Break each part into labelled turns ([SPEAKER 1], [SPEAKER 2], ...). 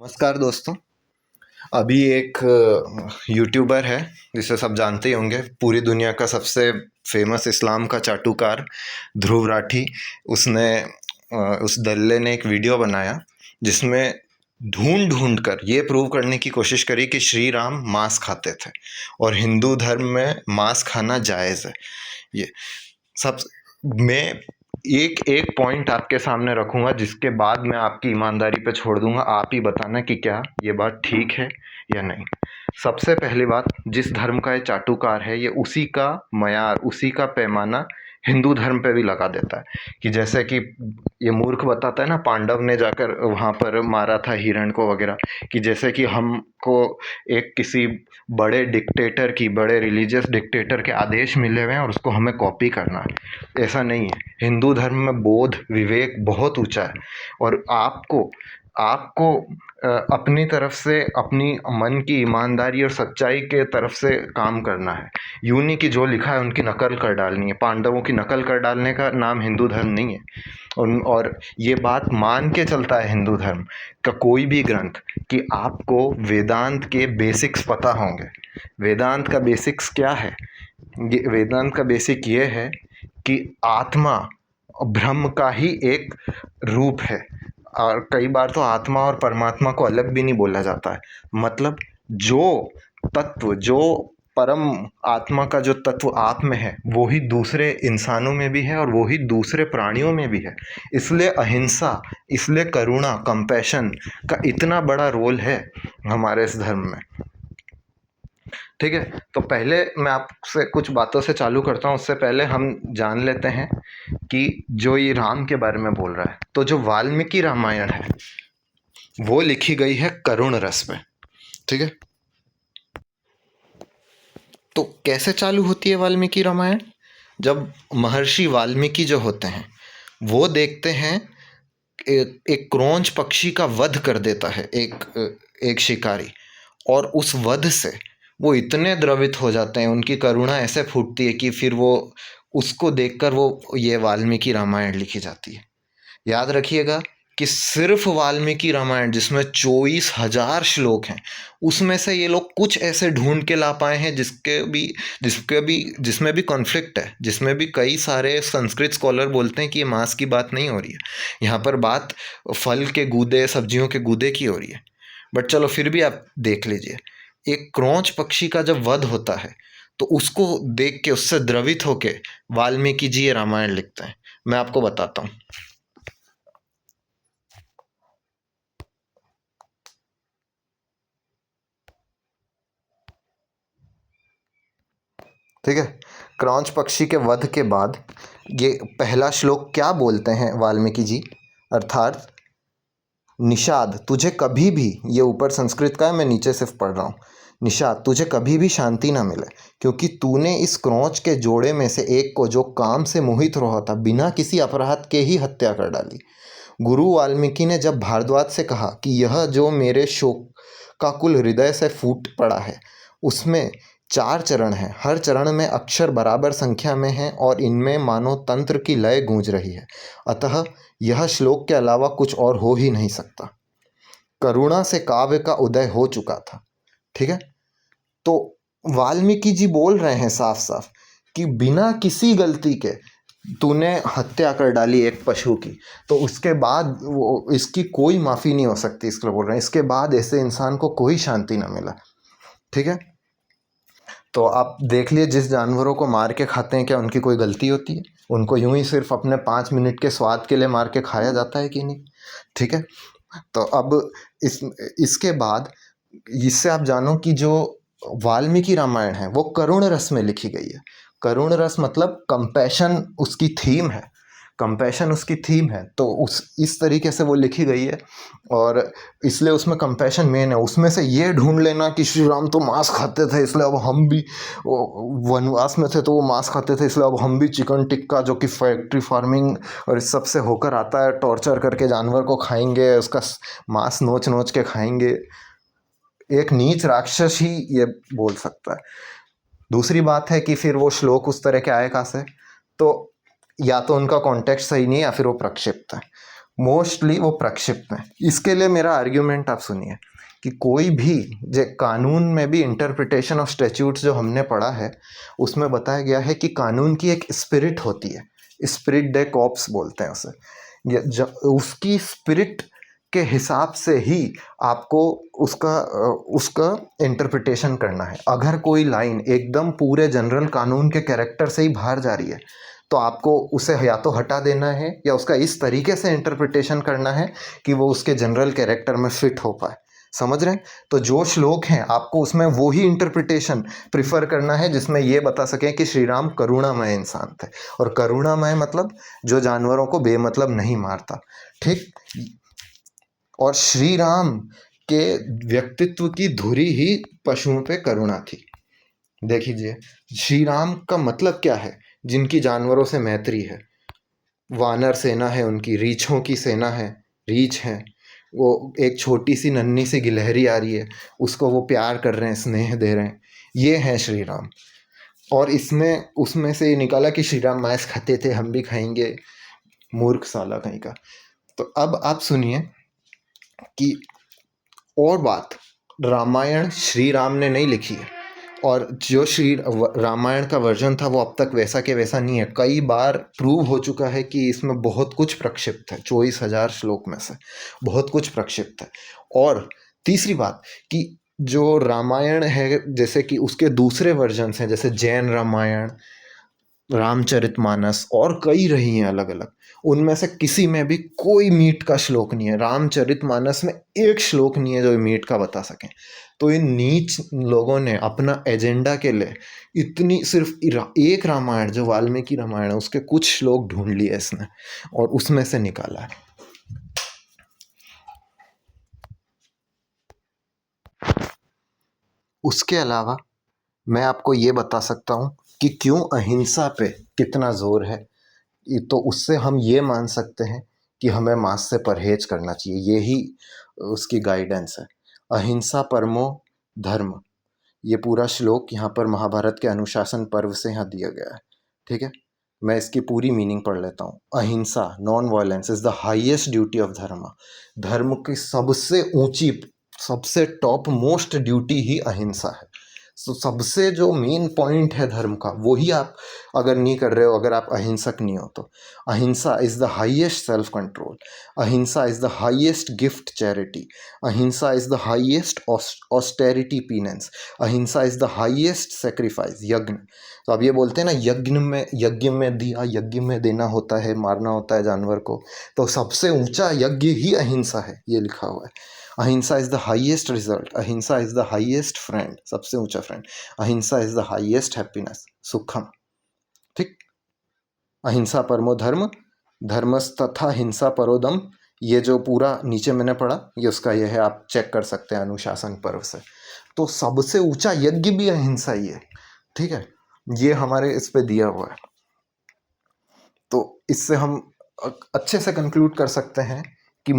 [SPEAKER 1] नमस्कार दोस्तों। अभी एक यूट्यूबर है जिसे सब जानते ही होंगे, पूरी दुनिया का सबसे फेमस इस्लाम का चाटुकार ध्रुव राठी। उसने उस दल्ले ने एक वीडियो बनाया जिसमें ढूंढ ढूंढ कर ये प्रूव करने की कोशिश करी कि श्री राम मांस खाते थे और हिंदू धर्म में मांस खाना जायज़ है। ये सब मैं एक एक पॉइंट आपके सामने रखूंगा जिसके बाद मैं आपकी ईमानदारी पे छोड़ दूंगा। आप ही बताना कि क्या ये बात ठीक है या नहीं। सबसे पहली बात, जिस धर्म का ये चाटुकार है ये उसी का मयार, उसी का पैमाना हिंदू धर्म पे भी लगा देता है कि जैसे कि ये मूर्ख बताता है ना, पांडव ने जाकर वहाँ पर मारा था हिरण को वगैरह, कि जैसे कि हमको एक किसी बड़े डिक्टेटर की, बड़े रिलीजियस डिक्टेटर के आदेश मिले हुए हैं और उसको हमें कॉपी करना है। ऐसा नहीं है। हिंदू धर्म में बोध, विवेक बहुत ऊंचा है और आपको आपको अपनी तरफ से, अपनी मन की ईमानदारी और सच्चाई के तरफ से काम करना है। यूं नहीं कि जो लिखा है उनकी नकल कर डालनी है। पांडवों की नकल कर डालने का नाम हिंदू धर्म नहीं है। और ये बात मान के चलता है हिंदू धर्म का कोई भी ग्रंथ कि आपको वेदांत के बेसिक्स पता होंगे। वेदांत का बेसिक्स क्या है? वेदांत का बेसिक ये है कि आत्मा ब्रह्म का ही एक रूप है। और कई बार तो आत्मा और परमात्मा को अलग भी नहीं बोला जाता है। मतलब जो तत्व, जो परम आत्मा का जो तत्व आप में है वो ही दूसरे इंसानों में भी है और वो ही दूसरे प्राणियों में भी है। इसलिए अहिंसा, इसलिए करुणा, कंपैशन का इतना बड़ा रोल है हमारे इस धर्म में। ठीक है, तो पहले मैं आपसे कुछ बातों से चालू करता हूँ। उससे पहले हम जान लेते हैं कि जो ये राम के बारे में बोल रहा है, तो जो वाल्मीकि रामायण है वो लिखी गई है करुण रस में। ठीक है, तो कैसे चालू होती है वाल्मीकि रामायण? जब महर्षि वाल्मीकि जो होते हैं वो देखते हैं एक क्रोंच पक्षी का वध कर देता है एक शिकारी, और उस वध से वो इतने द्रवित हो जाते हैं, उनकी करुणा ऐसे फूटती है कि फिर वो उसको देखकर वो ये वाल्मीकि रामायण लिखी जाती है। याद रखिएगा कि सिर्फ वाल्मीकि रामायण जिसमें 24,000 श्लोक हैं, उसमें से ये लोग कुछ ऐसे ढूंढ के ला पाए हैं जिसमें भी कॉन्फ्लिक्ट है, जिसमें भी कई सारे संस्कृत स्कॉलर बोलते हैं कि ये मांस की बात नहीं हो रही है, यहाँ पर बात फल के गूदे, सब्जियों के गूदे की हो रही है। बट चलो फिर भी आप देख लीजिए, एक क्रोंच पक्षी का जब वध होता है तो उसको देख के, उससे द्रवित होके वाल्मीकि जी ये रामायण लिखते हैं। मैं आपको बताता हूँ। ठीक है, क्रांच पक्षी के वध के बाद ये पहला श्लोक क्या बोलते हैं वाल्मीकि जी, अर्थात निषाद तुझे कभी भी, ये ऊपर संस्कृत का है, मैं नीचे सिर्फ पढ़ रहा हूँ, निषाद तुझे कभी भी शांति ना मिले, क्योंकि तूने इस क्रोंच के जोड़े में से एक को, जो काम से मोहित रहा था, बिना किसी अपराध के ही हत्या कर डाली। गुरु वाल्मीकि ने जब भारद्वाज से कहा कि यह जो मेरे शोक का कुल हृदय से फूट पड़ा है, उसमें 4 चरण हैं, हर चरण में अक्षर बराबर संख्या में हैं और इनमें मानो तंत्र की लय गूंज रही है, अतः यह श्लोक के अलावा कुछ और हो ही नहीं सकता। करुणा से काव्य का उदय हो चुका था। ठीक है, तो वाल्मीकि जी बोल रहे हैं साफ साफ कि बिना किसी गलती के तूने हत्या कर डाली एक पशु की, तो उसके बाद वो, इसकी कोई माफ़ी नहीं हो सकती, इसके लिए बोल रहे हैं। इसके बाद ऐसे इंसान को कोई शांति ना मिला। ठीक है, तो आप देख लिए, जिस जानवरों को मार के खाते हैं क्या उनकी कोई गलती होती है? उनको यूं ही सिर्फ अपने 5 मिनट के स्वाद के लिए मार के खाया जाता है कि नहीं? ठीक है, तो अब इसके बाद इससे आप जानो कि जो वाल्मीकि रामायण है वो करुण रस में लिखी गई है। करुण रस मतलब कंपैशन उसकी थीम है, कंपैशन उसकी थीम है, तो उस इस तरीके से वो लिखी गई है और इसलिए उसमें कंपैशन मेन है। उसमें से ये ढूंढ लेना कि श्री राम तो मांस खाते थे इसलिए अब हम भी, वनवास में थे तो वो मांस खाते थे इसलिए अब हम भी चिकन टिक्का, जो कि फैक्ट्री फार्मिंग और इस सब से होकर आता है, टॉर्चर करके जानवर को खाएंगे, उसका मांस नोच नोच के खाएंगे, एक नीच राक्षस ही ये बोल सकता है। दूसरी बात है कि फिर वो श्लोक उस तरह के आए कहाँ से? तो या तो उनका कॉन्टेक्स्ट सही नहीं है या फिर वो प्रक्षिप्त है। मोस्टली वो प्रक्षिप्त हैं। इसके लिए मेरा आर्ग्यूमेंट आप सुनिए कि कोई भी जो कानून में भी इंटरप्रिटेशन ऑफ स्टैट्यूट्स जो हमने पढ़ा है उसमें बताया गया है कि कानून की एक स्पिरिट होती है, स्पिरिट डे कॉप्स बोलते हैं उसे। उसकी स्पिरिट के हिसाब से ही आपको उसका उसका इंटरप्रिटेशन करना है। अगर कोई लाइन एकदम पूरे जनरल कानून के कैरेक्टर से ही बाहर जा रही है तो आपको उसे या तो हटा देना है या उसका इस तरीके से इंटरप्रिटेशन करना है कि वो उसके जनरल कैरेक्टर में फिट हो पाए। समझ रहे हैं? तो जो श्लोक हैं आपको उसमें वो ही इंटरप्रिटेशन प्रिफर करना है जिसमें ये बता सकें कि श्री राम करुणामय इंसान थे। और करुणामय मतलब जो जानवरों को बेमतलब नहीं मारता। ठीक। और श्री राम के व्यक्तित्व की धुरी ही पशुओं पे करुणा थी। देख लीजिए, श्री राम का मतलब क्या है? जिनकी जानवरों से मैत्री है, वानर सेना है, उनकी रीछों की सेना है, रीछ है, वो एक छोटी सी नन्ही सी गिलहरी आ रही है, उसको वो प्यार कर रहे हैं, स्नेह दे रहे हैं, ये हैं श्री राम। और इसमें उसमें से ये निकाला कि श्री राम मांस खाते थे, हम भी खाएंगे, मूर्ख साला कहीं का। तो अब आप सुनिए कि और बात, रामायण श्री राम ने नहीं लिखी है, और जो श्री रामायण का वर्जन था वो अब तक वैसा के वैसा नहीं है। कई बार प्रूव हो चुका है कि इसमें बहुत कुछ प्रक्षिप्त है, 24,000 श्लोक में से बहुत कुछ प्रक्षिप्त है। और तीसरी बात कि जो रामायण है, जैसे कि उसके दूसरे वर्जन्स हैं, जैसे जैन रामायण, रामचरितमानस और कई रही हैं अलग अलग, उनमें से किसी में भी कोई मीट का श्लोक नहीं है। रामचरितमानस में एक श्लोक नहीं है जो मीट का बता सकें। तो इन नीच लोगों ने अपना एजेंडा के लिए इतनी सिर्फ एक रामायण जो वाल्मीकि रामायण है उसके कुछ श्लोक ढूंढ लिए इसने और उसमें से निकाला है। उसके अलावा मैं आपको ये बता सकता हूँ कि क्यों अहिंसा पे कितना जोर है। तो उससे हम ये मान सकते हैं कि हमें मांस से परहेज करना चाहिए, यही उसकी गाइडेंस है। अहिंसा परमो धर्म, ये पूरा श्लोक यहाँ पर महाभारत के अनुशासन पर्व से यहाँ दिया गया है। ठीक है, मैं इसकी पूरी मीनिंग पढ़ लेता हूँ। अहिंसा, non violence is the highest duty of धर्म। धर्म की सबसे ऊंची, सबसे टॉप मोस्ट ड्यूटी ही अहिंसा है। तो सबसे जो मेन पॉइंट है धर्म का वही आप अगर नहीं कर रहे हो, अगर आप अहिंसक नहीं हो तो। Ahimsa is the highest self control, ahimsa is the highest gift charity, ahimsa is the highest austerity penance, ahimsa is the highest sacrifice यज्ञ। तो अब ये बोलते हैं ना, यज्ञ में दिया, यज्ञ में देना होता है, मारना होता है जानवर को। तो सबसे ऊंचा यज्ञ ही अहिंसा है, ये लिखा हुआ है। अहिंसा इज द हाईएस्ट रिजल्ट, अहिंसा इज द हाईएस्ट फ्रेंड, सबसे ऊंचा फ्रेंड, अहिंसा इज द हाईएस्ट हैप्पीनेस, सुखम। ठीक। अहिंसा परमो धर्म, धर्मस्तथा हिंसा परोदम, ये जो पूरा नीचे मैंने पढ़ा ये उसका ये है, आप चेक कर सकते हैं अनुशासन पर्व से। तो सबसे ऊंचा यज्ञ भी अहिंसा ही है। ठीक है, ये हमारे इस पे दिया हुआ है। तो इससे हम अच्छे से कंक्लूड कर सकते हैं कि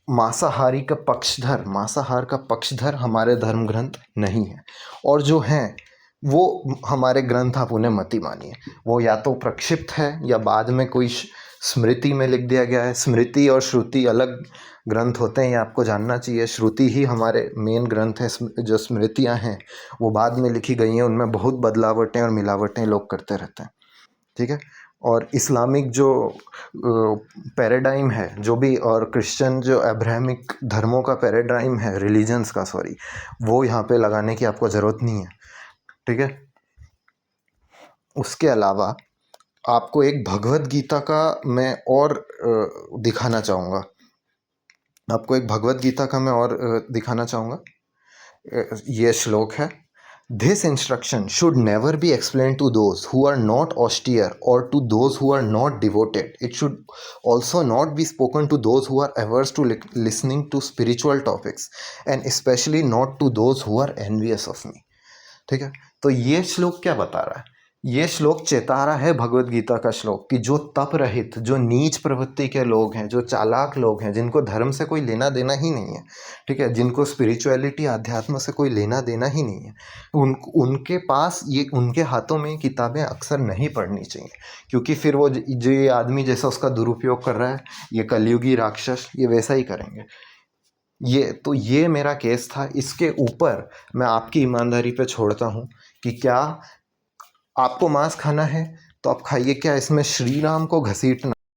[SPEAKER 1] मांसाहारी का पक्षधर, मांसाहार का पक्षधर हमारे धर्म ग्रंथ नहीं है। और जो हैं वो हमारे ग्रंथ आप उन्हें मति मानिए, वो या तो प्रक्षिप्त है या बाद में कोई स्मृति में लिख दिया गया है। स्मृति और श्रुति अलग ग्रंथ होते हैं, ये आपको जानना चाहिए। श्रुति ही हमारे मेन ग्रंथ है, जो स्मृतियाँ हैं वो बाद में लिखी गई हैं, उनमें बहुत बदलावटें और मिलावटें लोग करते रहते हैं। ठीक है। और इस्लामिक जो पैराडाइम है जो भी, और क्रिश्चियन जो अब्राहमिक धर्मों का पैराडाइम है, रिलीजन्स का सॉरी, वो यहाँ पे लगाने की आपको ज़रूरत नहीं है। ठीक है। उसके अलावा आपको एक भगवत गीता का मैं और दिखाना चाहूँगा, आपको एक भगवत गीता का मैं और दिखाना चाहूँगा। ये श्लोक है, This instruction should never be explained to those who are not austere or to those who are not devoted. It should also not be spoken to those who are averse to listening to spiritual topics and especially not to those who are envious of me. ठीक है। तो ये श्लोक क्या बता रहा है ये श्लोक चेता रहा है भगवत गीता का श्लोक कि जो तप रहित, जो नीच प्रवृत्ति के लोग हैं, जो चालाक लोग हैं, जिनको धर्म से कोई लेना देना ही नहीं है, ठीक है, जिनको स्पिरिचुअलिटी अध्यात्म से कोई लेना देना ही नहीं है, उनके पास ये, उनके हाथों में किताबें अक्सर नहीं पढ़नी चाहिए, क्योंकि फिर वो जो ये आदमी जैसा उसका दुरुपयोग कर रहा है, ये कलयुगी राक्षस, ये वैसा ही करेंगे। ये मेरा केस था। इसके ऊपर मैं आपकी ईमानदारी पे छोड़ता हूँ कि क्या आपको मांस खाना है तो आप खाइए, क्या इसमें श्री राम को घसीटना